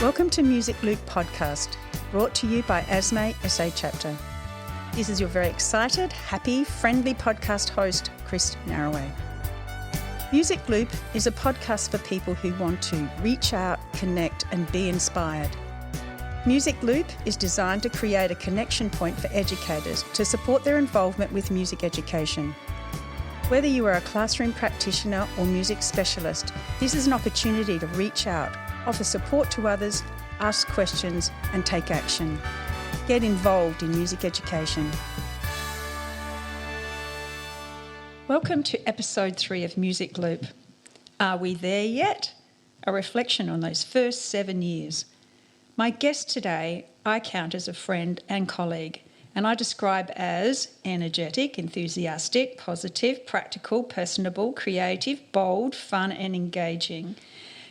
Welcome to Music Loop Podcast, brought to you by ASME SA Chapter. This is your very excited, happy, friendly podcast host, Chris Narraway. Music Loop is a podcast for people who want to reach out, connect and be inspired. Music Loop is designed to create a connection point for educators to support their involvement with music education. Whether you are a classroom practitioner or music specialist, this is an opportunity to reach out, offer support to others, ask questions and take action. Get involved in music education. Welcome to episode 3 of Music Loop. Are we there yet? A reflection on those first 7 years. My guest today I count as a friend and colleague, and I describe as energetic, enthusiastic, positive, practical, personable, creative, bold, fun and engaging.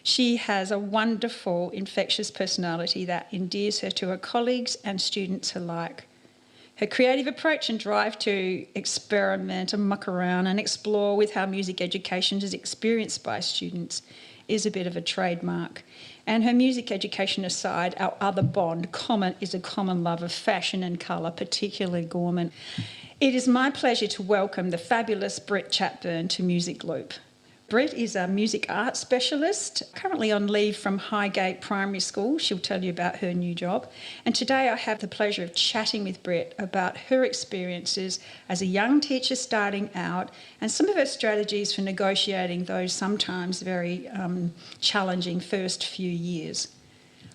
She has a wonderful, infectious personality that endears her to her colleagues and students alike. Her creative approach and drive to experiment and muck around and explore with how music education is experienced by students is a bit of a trademark. And her music education aside, our other bond is a common love of fashion and colour, particularly Gorman. It is my pleasure to welcome the fabulous Britt Chatburn to Music Loop. Britt is a music arts specialist, currently on leave from Highgate Primary School. She'll tell you about her new job. And today I have the pleasure of chatting with Britt about her experiences as a young teacher starting out and some of her strategies for negotiating those sometimes very challenging first few years.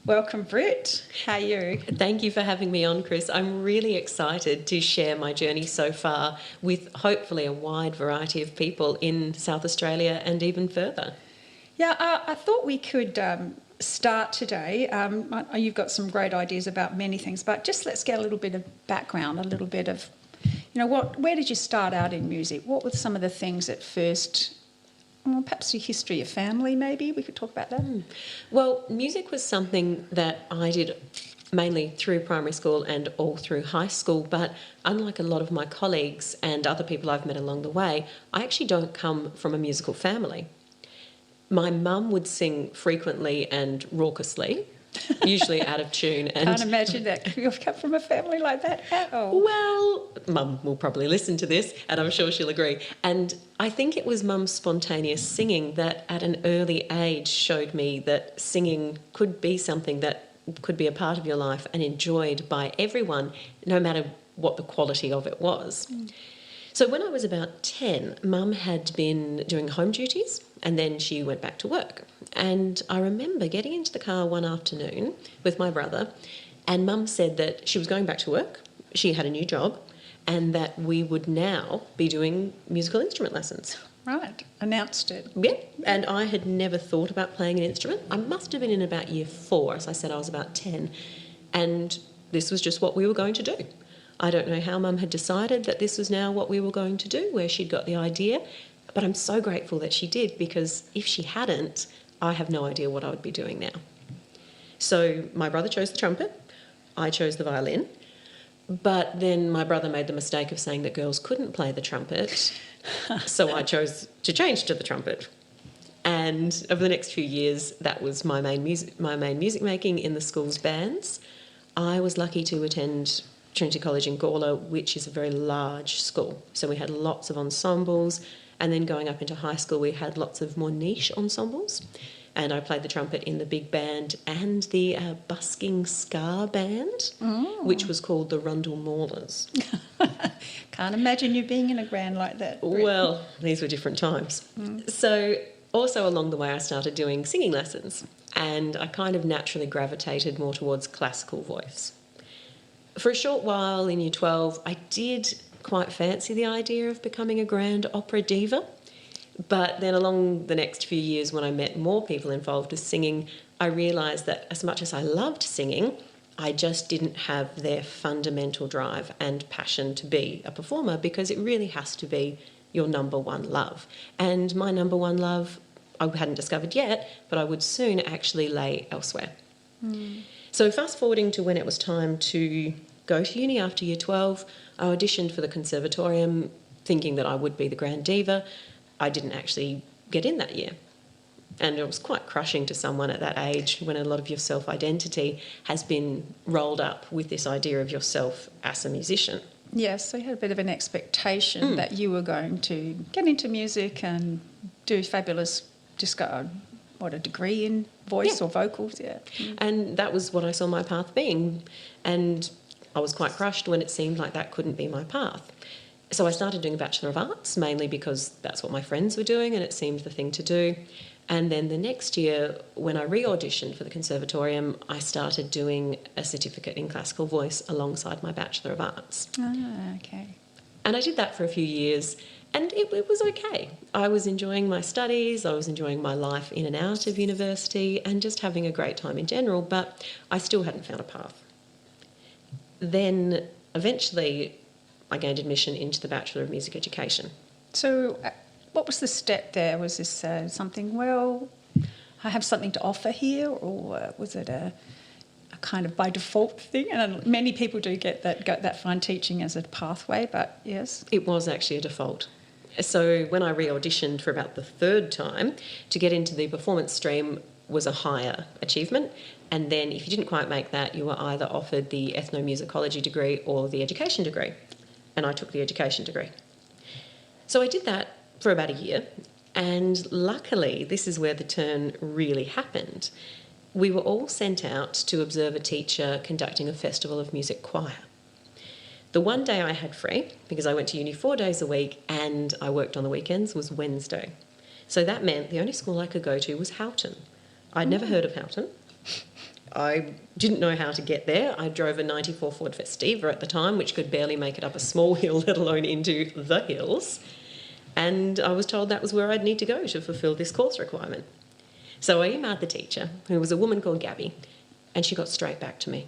Welcome, Britt. How are you? Thank you for having me on, Chris. I'm really excited to share my journey so far with hopefully a wide variety of people in South Australia and even further. Yeah, I thought we could start today. You've got some great ideas about many things, but just let's get a little bit of background, a little bit of, where did you start out in music? What were some of the things at first? Well, perhaps your history of family, maybe we could talk about that. Well, music was something that I did mainly through primary school and all through high school, but unlike a lot of my colleagues and other people I've met along the way, I actually don't come from a musical family. My mum would sing frequently and raucously, usually out of tune. And can't imagine that you've come from a family like that at all. Well, Mum will probably listen to this and I'm sure she'll agree. And I think it was Mum's spontaneous singing that at an early age showed me that singing could be something that could be a part of your life and enjoyed by everyone, no matter what the quality of it was. So when I was about 10, Mum had been doing home duties and then she went back to work. And I remember getting into the car one afternoon with my brother and Mum said that she was going back to work, she had a new job, and that we would now be doing musical instrument lessons. Right, announced it. Yeah, and I had never thought about playing an instrument. I must have been in about year 4, as I said I was about 10, and this was just what we were going to do. I don't know how Mum had decided that this was now what we were going to do, where she'd got the idea, but I'm so grateful that she did, because if she hadn't, I have no idea what I would be doing now. So my brother chose the trumpet, I chose the violin, but then my brother made the mistake of saying that girls couldn't play the trumpet, so I chose to change to the trumpet. And over the next few years, that was my main music making in the school's bands. I was lucky to attend Trinity College in Gawler, which is a very large school. So we had lots of ensembles, and then going up into high school, we had lots of more niche ensembles. And I played the trumpet in the big band and the busking ska band, which was called the Rundle Maulers. Can't imagine you being in a band like that. Britt. Well, these were different times. So also along the way, I started doing singing lessons, and I kind of naturally gravitated more towards classical voice. For a short while in year 12, I did quite fancy the idea of becoming a grand opera diva. But then along the next few years, when I met more people involved with singing, I realised that as much as I loved singing, I just didn't have their fundamental drive and passion to be a performer, because it really has to be your number one love. And my number one love, I hadn't discovered yet, but I would soon actually lay elsewhere. So fast forwarding to when it was time to go to uni after year 12, I auditioned for the conservatorium thinking that I would be the grand diva. I didn't actually get in that year. And it was quite crushing to someone at that age when a lot of your self-identity has been rolled up with this idea of yourself as a musician. Yes, so you had a bit of an expectation that you were going to get into music and do fabulous, a degree in voice or vocals, And that was what I saw my path being. And I was quite crushed when it seemed like that couldn't be my path. So I started doing a Bachelor of Arts, mainly because that's what my friends were doing and it seemed the thing to do. And then the next year, when I re-auditioned for the Conservatorium, I started doing a certificate in classical voice alongside my Bachelor of Arts. Ah, okay. And I did that for a few years, and it was okay. I was enjoying my studies, I was enjoying my life in and out of university, and just having a great time in general, but I still hadn't found a path. Then, eventually, I gained admission into the Bachelor of Music Education. So what was the step there? Was this something, well, I have something to offer here, or was it a kind of by default thing? And many people do get that find teaching as a pathway, but yes. It was actually a default. So when I re-auditioned for about the third time, to get into the performance stream was a higher achievement. And then if you didn't quite make that, you were either offered the ethnomusicology degree or the education degree. And I took the education degree. So I did that for about a year. And luckily, this is where the turn really happened. We were all sent out to observe a teacher conducting a festival of music choir. The one day I had free, because I went to uni 4 days a week and I worked on the weekends, was Wednesday. So that meant the only school I could go to was Houghton. I'd never heard of Houghton. I didn't know how to get there. I drove a 94 Ford Festiva at the time, which could barely make it up a small hill, let alone into the hills. And I was told that was where I'd need to go to fulfil this course requirement. So I emailed the teacher, who was a woman called Gabby, and she got straight back to me.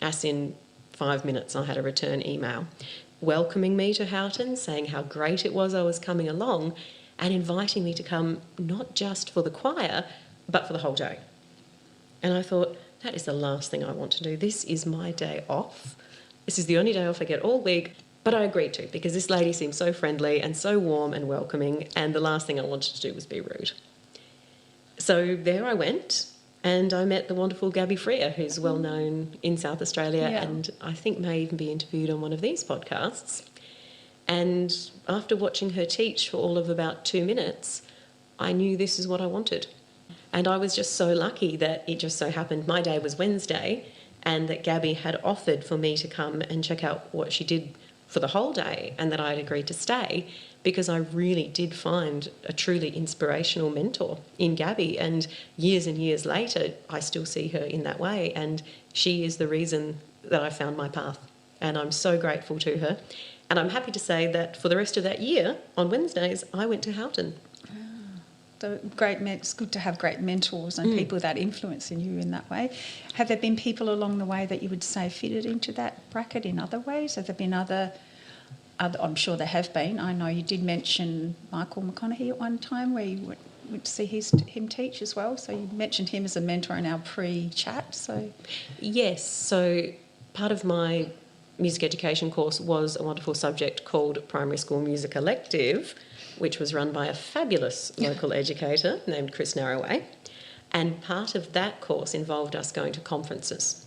As in 5 minutes, I had a return email welcoming me to Houghton, saying how great it was I was coming along, and inviting me to come not just for the choir, but for the whole day. And I thought, that is the last thing I want to do. This is my day off. This is the only day off I get all week. But I agreed to, because this lady seemed so friendly and so warm and welcoming, and the last thing I wanted to do was be rude. So there I went, and I met the wonderful Gabby Freer, who's well known in South Australia, and I think may even be interviewed on one of these podcasts. And after watching her teach for all of about 2 minutes, I knew this is what I wanted. And I was just so lucky that it just so happened my day was Wednesday, and that Gabby had offered for me to come and check out what she did for the whole day, and that I'd agreed to stay, because I really did find a truly inspirational mentor in Gabby. And years later, I still see her in that way, and she is the reason that I found my path. And I'm so grateful to her. And I'm happy to say that for the rest of that year, on Wednesdays, I went to Houghton. It's good to have great mentors and people that influence in you in that way. Have there been people along the way that you would say fitted into that bracket in other ways? Have there been other I'm sure there have been. I know you did mention Michael McConaughey at one time, where you would see him teach as well. So you mentioned him as a mentor in our pre-chat. So yes, so part of my music education course was a wonderful subject called Primary School Music Elective, which was run by a fabulous local educator named Chris Narroway. And part of that course involved us going to conferences.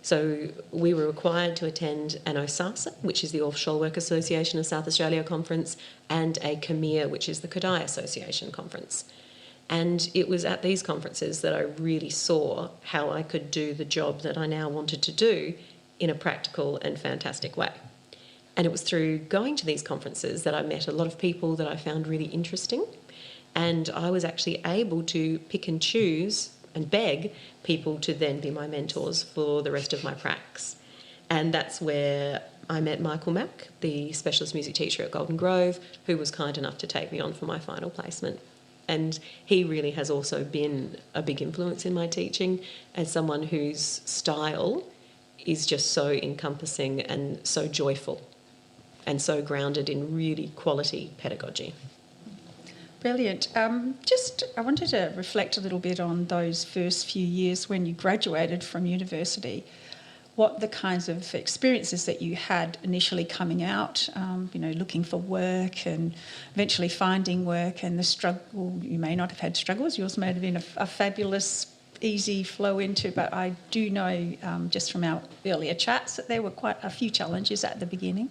So we were required to attend an OSASA, which is the Offshore Work Association of South Australia conference, and a CAMIA, which is the Kodai Association conference. And it was at these conferences that I really saw how I could do the job that I now wanted to do in a practical and fantastic way. And it was through going to these conferences that I met a lot of people that I found really interesting. And I was actually able to pick and choose and beg people to then be my mentors for the rest of my pracs. And that's where I met Michael Mack, the specialist music teacher at Golden Grove, who was kind enough to take me on for my final placement. And he really has also been a big influence in my teaching, as someone whose style is just so encompassing and so joyful and so grounded in really quality pedagogy. Brilliant. I wanted to reflect a little bit on those first few years when you graduated from university. what the kinds of experiences that you had initially coming out, looking for work and eventually finding work, and the struggle. You may not have had struggles. Yours may have been a fabulous, easy flow into, but I do know just from our earlier chats that there were quite a few challenges at the beginning.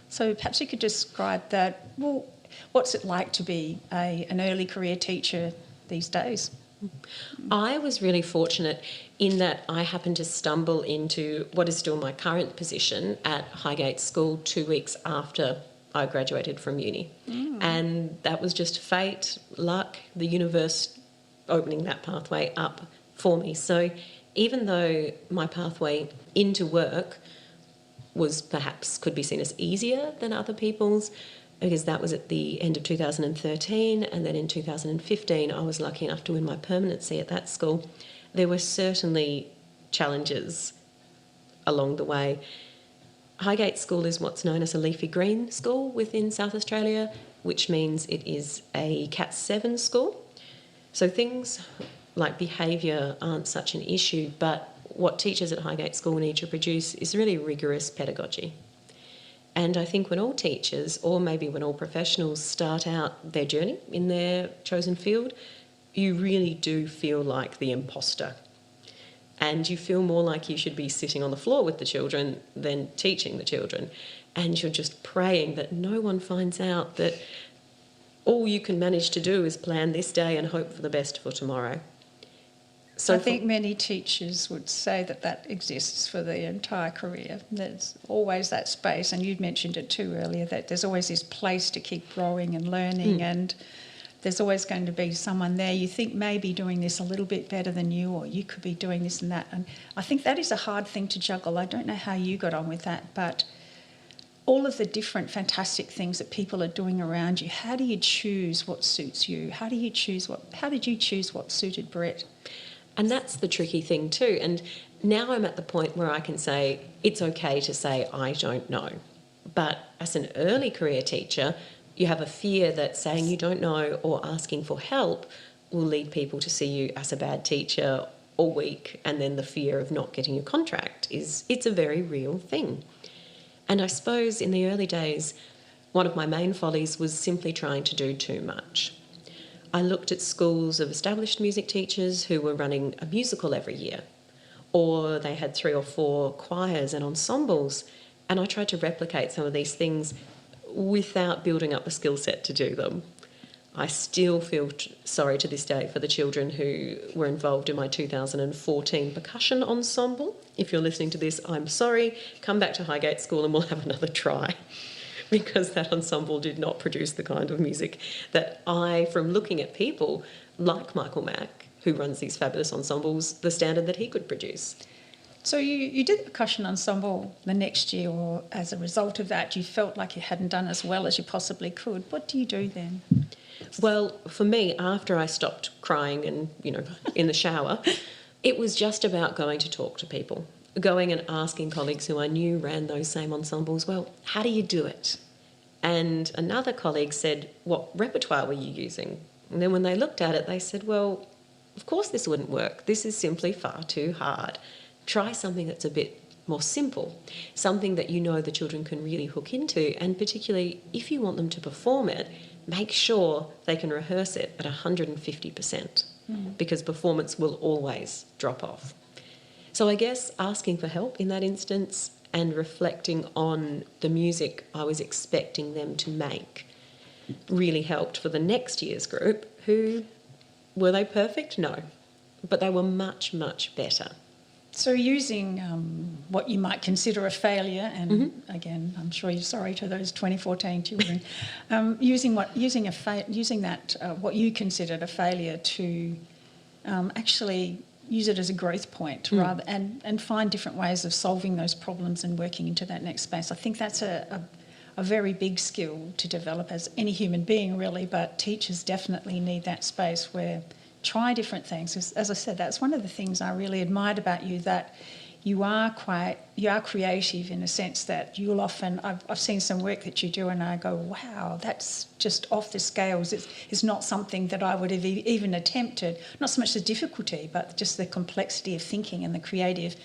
So perhaps you could describe that. Well, what's it like to be an early career teacher these days? I was really fortunate in that I happened to stumble into what is still my current position at Highgate School 2 weeks after I graduated from uni. And that was just fate, luck, the universe opening that pathway up for me. So even though my pathway into work was perhaps could be seen as easier than other people's, because that was at the end of 2013, and then in 2015 I was lucky enough to win my permanency at that school. There were certainly challenges along the way. Highgate School is what's known as a leafy green school within South Australia, which means it is a Cat 7 school. So things like behaviour aren't such an issue, but what teachers at Highgate School need to produce is really rigorous pedagogy. And I think when all teachers, or maybe when all professionals start out their journey in their chosen field, you really do feel like the imposter. And you feel more like you should be sitting on the floor with the children than teaching the children. And you're just praying that no one finds out that all you can manage to do is plan this day and hope for the best for tomorrow. So I think many teachers would say that exists for their entire career. There's always that space, and you'd mentioned it too earlier, that there's always this place to keep growing and learning, and there's always going to be someone there you think may be doing this a little bit better than you, or you could be doing this and that. And I think that is a hard thing to juggle. I don't know how you got on with that, but all of the different fantastic things that people are doing around you, how do you choose what suits you? How did you choose what suited Britt? And that's the tricky thing too. And now I'm at the point where I can say it's okay to say I don't know. But as an early career teacher, you have a fear that saying you don't know or asking for help will lead people to see you as a bad teacher or weak, and then the fear of not getting your contract it's a very real thing. And I suppose in the early days, one of my main follies was simply trying to do too much. I looked at schools of established music teachers who were running a musical every year, or they had 3 or 4 choirs and ensembles, and I tried to replicate some of these things without building up a skill set to do them. I still feel sorry to this day for the children who were involved in my 2014 percussion ensemble. If you're listening to this, I'm sorry. Come back to Highgate School and we'll have another try. Because that ensemble did not produce the kind of music that I, from looking at people like Michael Mack, who runs these fabulous ensembles, the standard that he could produce. So you did the percussion ensemble the next year, or as a result of that, you felt like you hadn't done as well as you possibly could. What do you do then? Well, for me, after I stopped crying and, in the shower, it was just about going to talk to people. Going and asking colleagues who I knew ran those same ensembles, well, how do you do it? And another colleague said, what repertoire were you using? And then when they looked at it, they said, well, of course this wouldn't work. This is simply far too hard. Try something that's a bit more simple, something that the children can really hook into, and particularly if you want them to perform it, make sure they can rehearse it at 150%, because performance will always drop off. So I guess asking for help in that instance and reflecting on the music I was expecting them to make really helped for the next year's group, who, were they perfect? No. But they were much, much better. So using what you might consider a failure, and again, I'm sure you're sorry to those 2014 children, using what you considered a failure to actually use it as a growth point rather and find different ways of solving those problems and working into that next space. I think that's a very big skill to develop as any human being really, but teachers definitely need that space where try different things. As I said, that's one of the things I really admired about you, that you are creative in a sense that you'll often, I've seen some work that you do and I go, wow, that's just off the scales. It's not something that I would have even attempted, not so much the difficulty, but just the complexity of thinking and the creative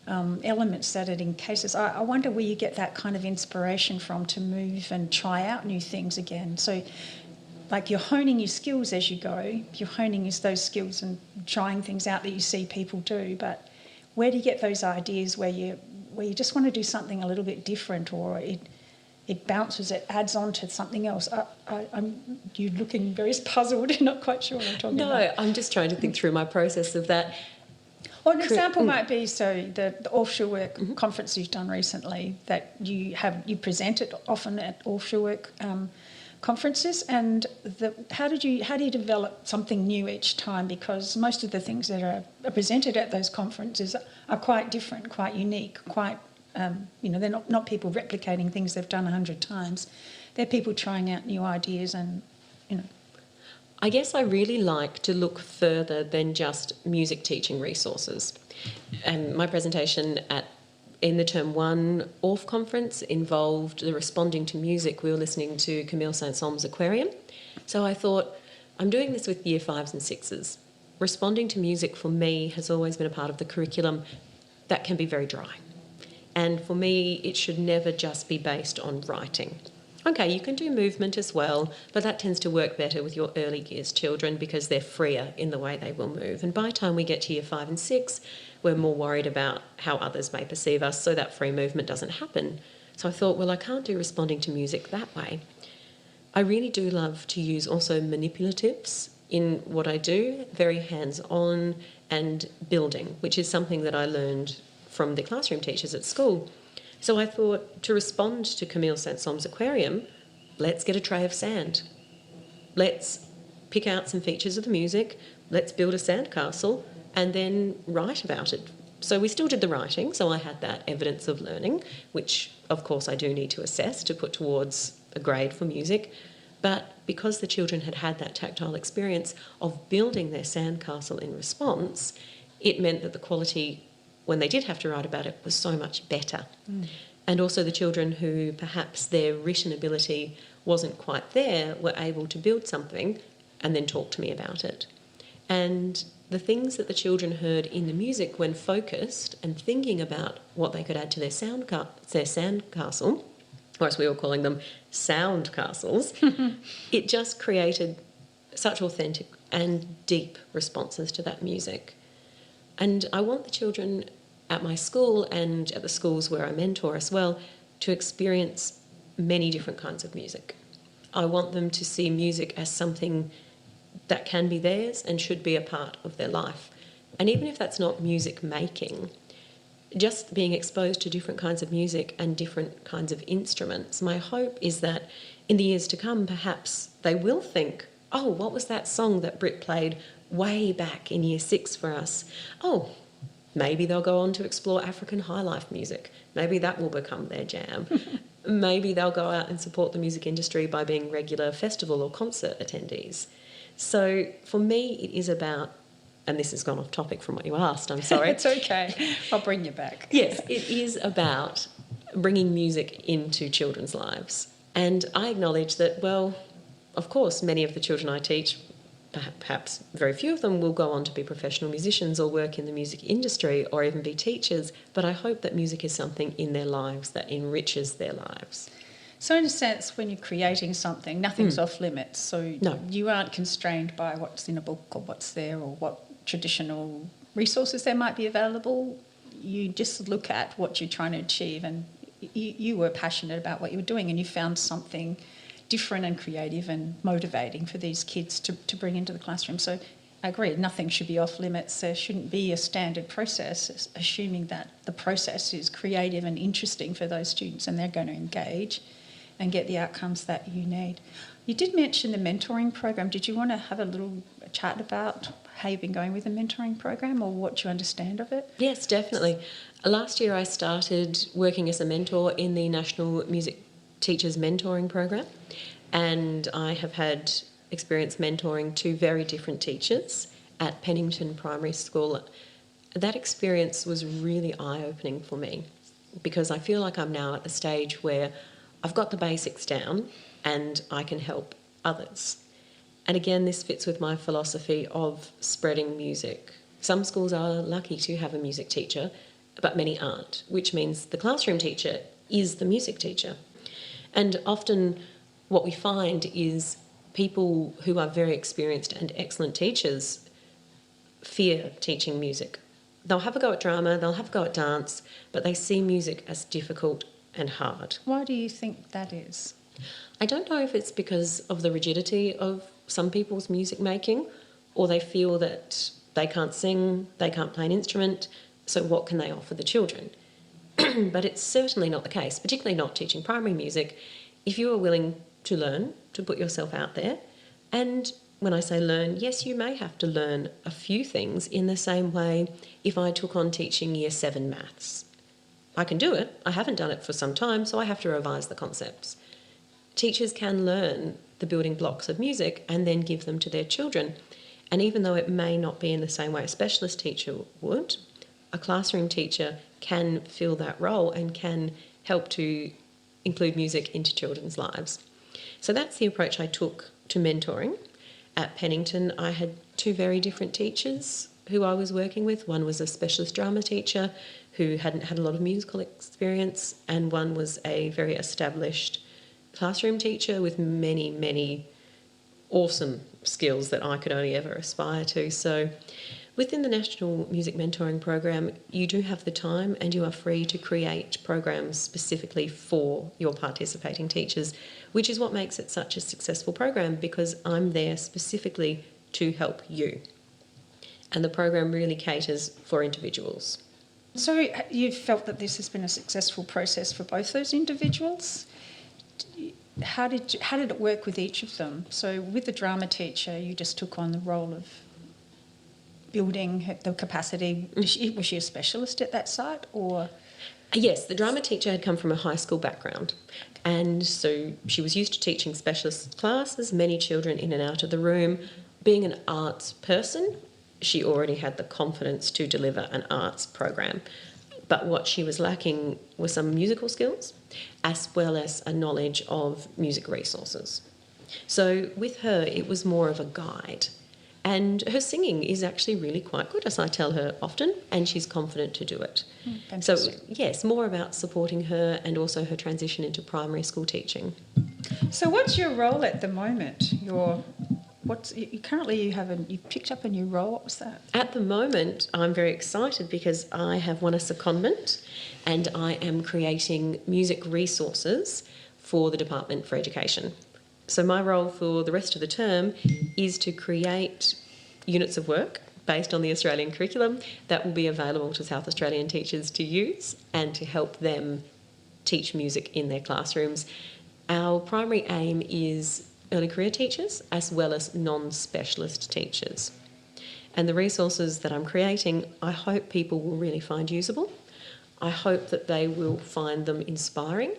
elements that it encases. I wonder where you get that kind of inspiration from to move and try out new things again. So, like, you're honing your skills as you go. You're honing those skills and trying things out that you see people do. But where do you get those ideas where you just want to do something a little bit different, or it bounces, it adds on to something else? You're looking very puzzled. You're not quite sure what I'm talking about. No, I'm just trying to think through my process of that. Well, an example might be, so the offshore work conference you've done recently, that you present it often at offshore work conferences, and how do you develop something new each time? Because most of the things that are presented at those conferences are quite different, quite unique, quite they're not people replicating things they've done 100 times. They're people trying out new ideas, and I guess I really like to look further than just music teaching resources. And my presentation in the Term 1 ORF conference involved the responding to music. We were listening to Camille Saint-Saëns' Aquarium. So I thought, I'm doing this with year 5s and 6s. Responding to music for me has always been a part of the curriculum that can be very dry. And for me, it should never just be based on writing. Okay, you can do movement as well, but that tends to work better with your early years children because they're freer in the way they will move. And by the time we get to year 5 and 6, we're more worried about how others may perceive us, so that free movement doesn't happen. So I thought, well, I can't do responding to music that way. I really do love to use also manipulatives in what I do, very hands-on and building, which is something that I learned from the classroom teachers at school. So I thought, to respond to Camille Saint-Saëns' Aquarium, let's get a tray of sand. Let's pick out some features of the music, let's build a sandcastle, and then write about it. So we still did the writing, so I had that evidence of learning, which of course I do need to assess to put towards a grade for music. But because the children had had that tactile experience of building their sandcastle in response, it meant that the quality, when they did have to write about it, was so much better. And also the children who perhaps their written ability wasn't quite there were able to build something and then talk to me about it. And the things that the children heard in the music when focused and thinking about what they could add to their sandcastle, or as we were calling them, sound castles, it just created such authentic and deep responses to that music. And I want the children at my school and at the schools where I mentor as well to experience many different kinds of music. I want them to see music as something that can be theirs and should be a part of their life. And even if that's not music making, just being exposed to different kinds of music and different kinds of instruments, my hope is that in the years to come, perhaps they will think, oh, what was that song that Britt played way back in year 6 for us? Oh, maybe they'll go on to explore African high life music. Maybe that will become their jam. Maybe they'll go out and support the music industry by being regular festival or concert attendees. So for me, it is about, and this has gone off topic from what you asked, I'm sorry. It's okay. I'll bring you back. Yes, it is about bringing music into children's lives. And I acknowledge that, well, of course, many of the children I teach, perhaps very few of them, will go on to be professional musicians or work in the music industry or even be teachers, but I hope that music is something in their lives that enriches their lives. So in a sense, when you're creating something, nothing's off limits. So No. You aren't constrained by what's in a book or what's there or what traditional resources there might be available. You just look at what you're trying to achieve, and you were passionate about what you were doing, and you found something different and creative and motivating for these kids to bring into the classroom. So I agree, nothing should be off limits. There shouldn't be a standard process, assuming that the process is creative and interesting for those students and they're going to engage and get the outcomes that you need. You did mention the mentoring program. Did you want to have a little chat about how you've been going with the mentoring program or what you understand of it? Yes, definitely. Last year I started working as a mentor in the National Music Teachers Mentoring Program, and I have had experience mentoring 2 very different teachers at Pennington Primary School. That experience was really eye-opening for me because I feel like I'm now at the stage where I've got the basics down and I can help others. And again, this fits with my philosophy of spreading music. Some schools are lucky to have a music teacher, but many aren't, which means the classroom teacher is the music teacher. And often what we find is people who are very experienced and excellent teachers fear teaching music. They'll have a go at drama, they'll have a go at dance, but they see music as difficult and hard. Why do you think that is? I don't know if it's because of the rigidity of some people's music making, or they feel that they can't sing, they can't play an instrument, so what can they offer the children? But it's certainly not the case, particularly not teaching primary music, if you are willing to learn, to put yourself out there. And when I say learn, yes, you may have to learn a few things in the same way if I took on teaching Year 7 maths. I can do it, I haven't done it for some time, so I have to revise the concepts. Teachers can learn the building blocks of music and then give them to their children. And even though it may not be in the same way a specialist teacher would, a classroom teacher can fill that role and can help to include music into children's lives. So that's the approach I took to mentoring. At Pennington, I had two very different teachers who I was working with. One was a specialist drama teacher who hadn't had a lot of musical experience, and one was a very established classroom teacher with many, many awesome skills that I could only ever aspire to. So within the National Music Mentoring Program, you do have the time and you are free to create programs specifically for your participating teachers, which is what makes it such a successful program, because I'm there specifically to help you. And the program really caters for individuals. So you've felt that this has been a successful process for both those individuals? How did it work with each of them? So with the drama teacher, you just took on the role of building the capacity. Was she a specialist at that site, or? Yes, the drama teacher had come from a high school background, and so she was used to teaching specialist classes, many children in and out of the room. Being an arts person, she already had the confidence to deliver an arts program. But what she was lacking was some musical skills, as well as a knowledge of music resources. So with her, it was more of a guide. And her singing is actually really quite good, as I tell her often, and she's confident to do it. So yes, more about supporting her and also her transition into primary school teaching. So what's your role at the moment? Currently you've picked up a new role. What was that? At the moment, I'm very excited because I have won a secondment and I am creating music resources for the Department for Education. So my role for the rest of the term is to create units of work based on the Australian curriculum that will be available to South Australian teachers to use and to help them teach music in their classrooms. Our primary aim is early career teachers as well as non-specialist teachers. And the resources that I'm creating, I hope people will really find usable. I hope that they will find them inspiring,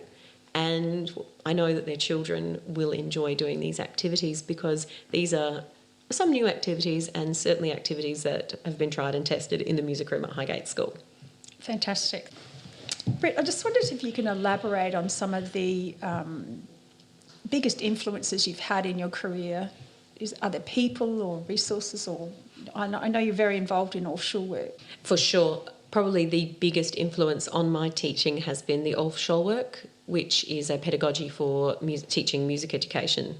and I know that their children will enjoy doing these activities, because these are some new activities and certainly activities that have been tried and tested in the music room at Highgate School. Fantastic. Britt, I just wondered if you can elaborate on some of the biggest influences you've had in your career. Are there people or resources, or I know you're very involved in offshore work? For sure. Probably the biggest influence on my teaching has been the offshore work, which is a pedagogy for teaching music education.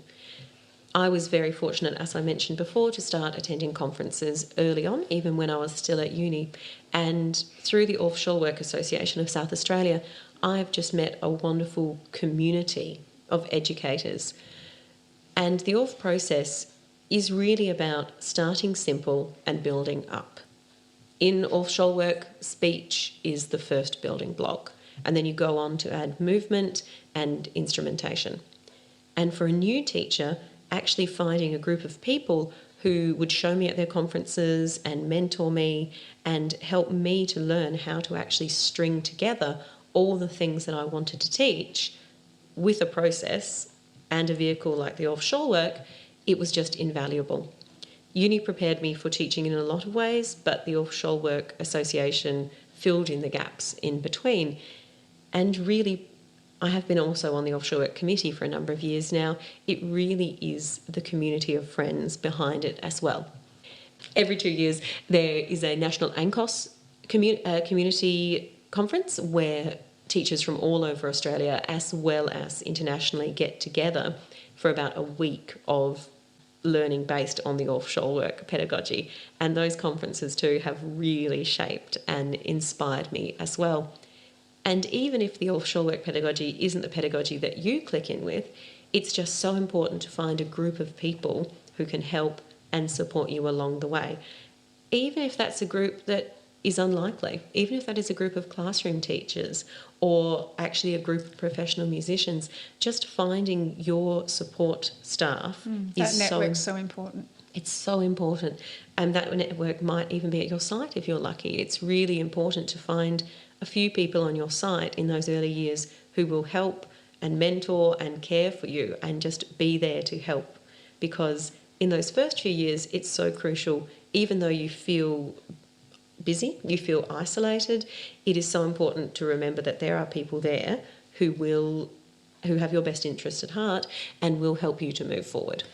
I was very fortunate, as I mentioned before, to start attending conferences early on, even when I was still at uni. And through the Offshore Work Association of South Australia, I've just met a wonderful community of educators. And the OFF process is really about starting simple and building up. In offshore work, speech is the first building block, and then you go on to add movement and instrumentation. And for a new teacher, actually finding a group of people who would show me at their conferences and mentor me and help me to learn how to actually string together all the things that I wanted to teach with a process and a vehicle like the offshore work, it was just invaluable. Uni prepared me for teaching in a lot of ways, but the Offshore Work Association filled in the gaps in between. And really, I have been also on the Offshore Work Committee for a number of years now. It really is the community of friends behind it as well. Every 2 years, there is a national ANCOS community conference where teachers from all over Australia as well as internationally get together for about a week of learning based on the offshore work pedagogy. And those conferences too have really shaped and inspired me as well. And even if the offshore work pedagogy isn't the pedagogy that you click in with, it's just so important to find a group of people who can help and support you along the way. Even if that's a group that is unlikely, even if that is a group of classroom teachers or actually a group of professional musicians, just finding your support staff That network's so important. It's so important. And that network might even be at your site if you're lucky. It's really important to find a few people on your site in those early years who will help and mentor and care for you and just be there to help. Because in those first few years, it's so crucial. Even though you feel busy, you feel isolated, it is so important to remember that there are people there who have your best interest at heart and will help you to move forward.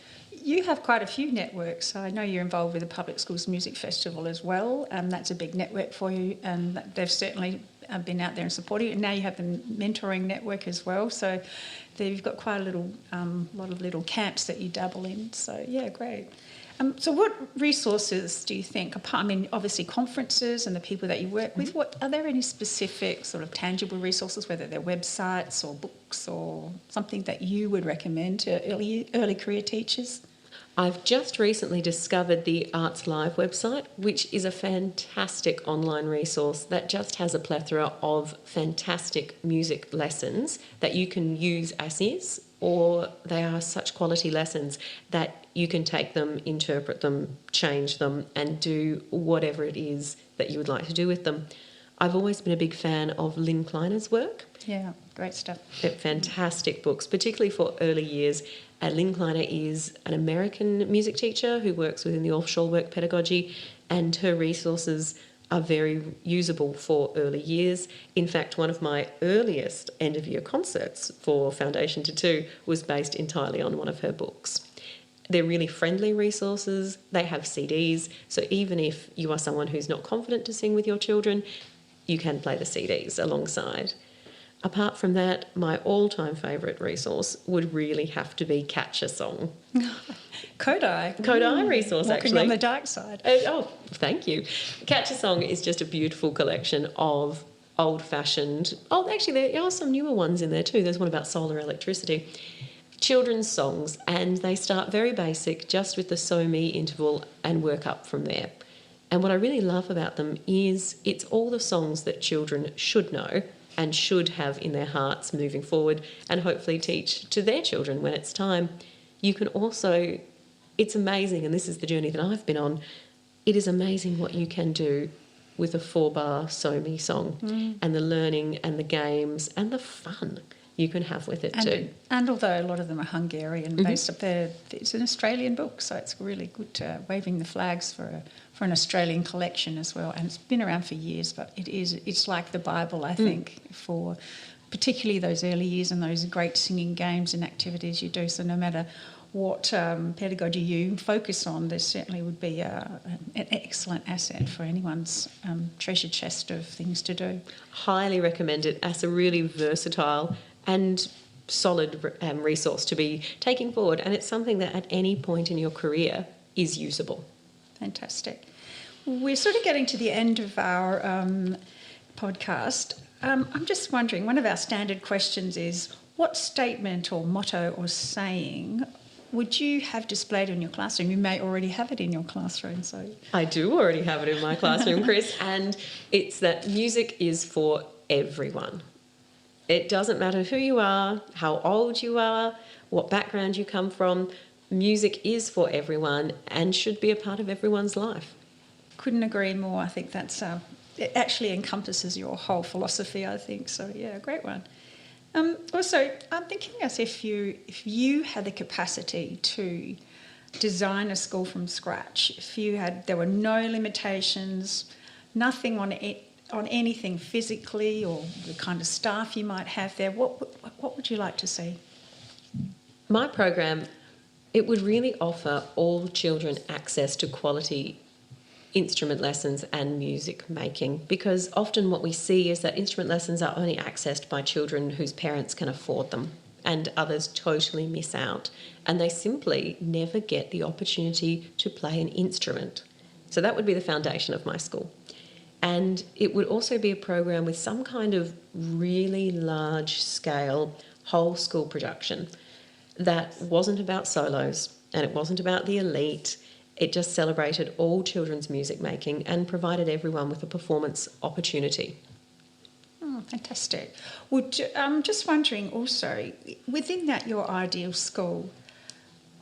You have quite a few networks. I know you're involved with the Public Schools Music Festival as well. That's a big network for you, and they've certainly been out there and supported you. And now you have the mentoring network as well. So you've got quite a lot of little camps that you dabble in. So yeah, great. So what resources do you think, apart, I mean, obviously conferences and the people that you work with, are there any specific sort of tangible resources, whether they're websites or books or something that you would recommend to early career teachers? I've just recently discovered the Arts Live website, which is a fantastic online resource that just has a plethora of fantastic music lessons that you can use as is, or they are such quality lessons that you can take them, interpret them, change them, and do whatever it is that you would like to do with them. I've always been a big fan of Lynn Kleiner's work. Yeah, great stuff. Fantastic books, particularly for early years. Lynn Kleiner is an American music teacher who works within the offshore work pedagogy, and her resources are very usable for early years. In fact, one of my earliest end-of-year concerts for Foundation to Two was based entirely on one of her books. They're really friendly resources. They have CDs, so even if you are someone who's not confident to sing with your children, you can play the CDs alongside. Apart from that, my all-time favourite resource would really have to be Catch a Song. Kodai resource, Walking actually. on the dark side. Thank you. Catch a Song is just a beautiful collection of old-fashioned... actually, there are some newer ones in there too. There's one about solar electricity. Children's songs, and they start very basic, just with the so-me interval, and work up from there. And what I really love about them is it's all the songs that children should know and should have in their hearts moving forward, and hopefully teach to their children when it's time. You can also, it's amazing, and this is the journey that I've been on, it is amazing what you can do with a 4-bar so-me song, and the learning and the games and the fun you can have with it too. And although a lot of them are Hungarian based up there, it's an Australian book, so it's really good waving the flags for an Australian collection as well. And it's been around for years, but it's like the Bible, I think, for particularly those early years and those great singing games and activities you do. So no matter what pedagogy you focus on, there certainly would be an excellent asset for anyone's treasure chest of things to do. Highly recommend it as a really versatile and solid resource to be taking forward, and it's something that at any point in your career is usable. Fantastic. We're sort of getting to the end of our podcast. I'm just wondering, one of our standard questions is, what statement or motto or saying would you have displayed in your classroom? You may already have it in your classroom. So I do already have it in my classroom, Chris, and it's that music is for everyone. It doesn't matter who you are, how old you are, what background you come from. Music is for everyone and should be a part of everyone's life. Couldn't agree more. I think it actually encompasses your whole philosophy, I think. So, yeah, great one. Also, I'm thinking as if you had the capacity to design a school from scratch, there were no limitations, nothing on anything physically or the kind of staff you might have there, what would you like to see? My program, it would really offer all children access to quality instrument lessons and music making, because often what we see is that instrument lessons are only accessed by children whose parents can afford them, and others totally miss out, and they simply never get the opportunity to play an instrument. So that would be the foundation of my school. And it would also be a program with some kind of really large scale whole school production that wasn't about solos and it wasn't about the elite. It just celebrated all children's music making and provided everyone with a performance opportunity. Oh, fantastic. Well, I'm just wondering also, within that, your ideal school,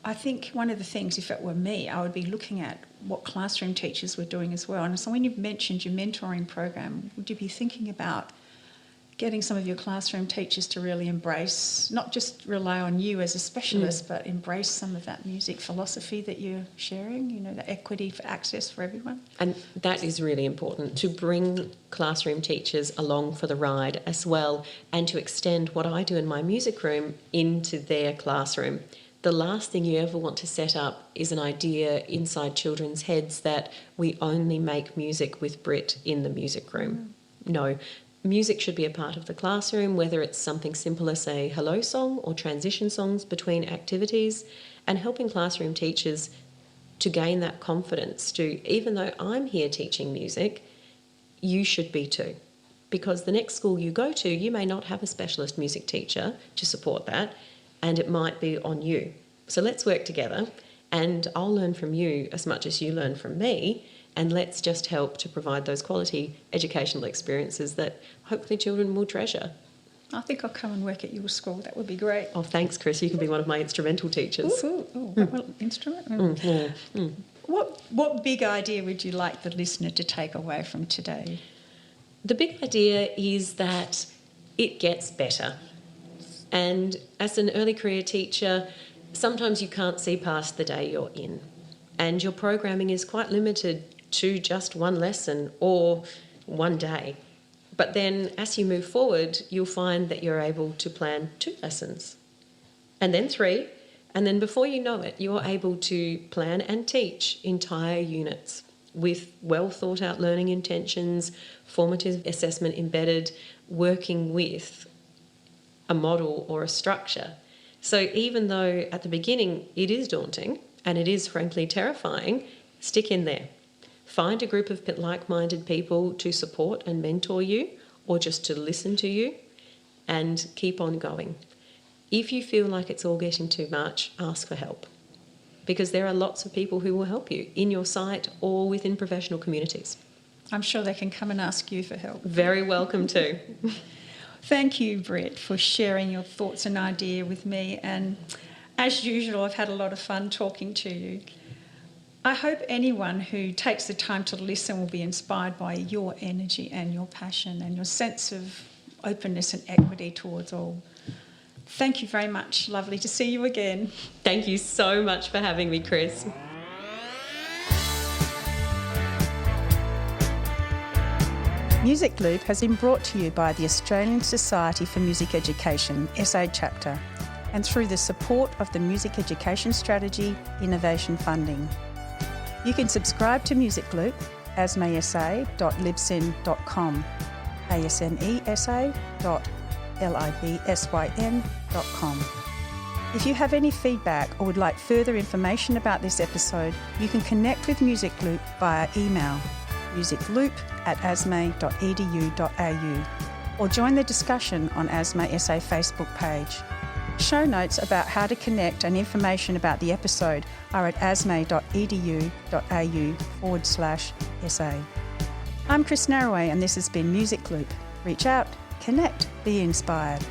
I think one of the things, if it were me, I would be looking at what classroom teachers were doing as well. And so when you've mentioned your mentoring program, would you be thinking about getting some of your classroom teachers to really embrace, not just rely on you as a specialist, but embrace some of that music philosophy that you're sharing, you know, the equity for access for everyone? And that is really important, to bring classroom teachers along for the ride as well, and to extend what I do in my music room into their classroom. The last thing you ever want to set up is an idea inside children's heads that we only make music with Britt in the music room. No. Music should be a part of the classroom, whether it's something simple as a hello song or transition songs between activities, and helping classroom teachers to gain that confidence to, even though I'm here teaching music, you should be too. Because the next school you go to, you may not have a specialist music teacher to support that, and it might be on you. So let's work together, and I'll learn from you as much as you learn from me, and let's just help to provide those quality educational experiences that hopefully children will treasure. I think I'll come and work at your school. That would be great. Oh, thanks, Chris. You can be one of my instrumental teachers. Instrument? What big idea would you like the listener to take away from today? The big idea is that it gets better. And as an early career teacher, sometimes you can't see past the day you're in. And your programming is quite limited to just one lesson or one day. But then as you move forward, you'll find that you're able to plan 2 lessons and then 3. And then before you know it, you're able to plan and teach entire units with well thought out learning intentions, formative assessment embedded, working with a model or a structure. So even though at the beginning it is daunting and it is frankly terrifying, stick in there. Find a group of like-minded people to support and mentor you, or just to listen to you, and keep on going. If you feel like it's all getting too much, ask for help, because there are lots of people who will help you in your site or within professional communities. I'm sure they can come and ask you for help. Very welcome too. Thank you, Britt, for sharing your thoughts and idea with me. And as usual, I've had a lot of fun talking to you. I hope anyone who takes the time to listen will be inspired by your energy and your passion and your sense of openness and equity towards all. Thank you very much. Lovely to see you again. Thank you so much for having me, Chris. Music Loop has been brought to you by the Australian Society for Music Education, SA Chapter, and through the support of the Music Education Strategy Innovation Funding. You can subscribe to Music Loop, asmesa.libsyn.com, asmesa.libsyn.com. If you have any feedback or would like further information about this episode, you can connect with Music Loop via email, musicloop@asme.edu.au, or join the discussion on ASME SA Facebook page. Show notes about how to connect and information about the episode are at asme.edu.au/SA. I'm Chris Narraway, and this has been Music Loop. Reach out, connect, be inspired.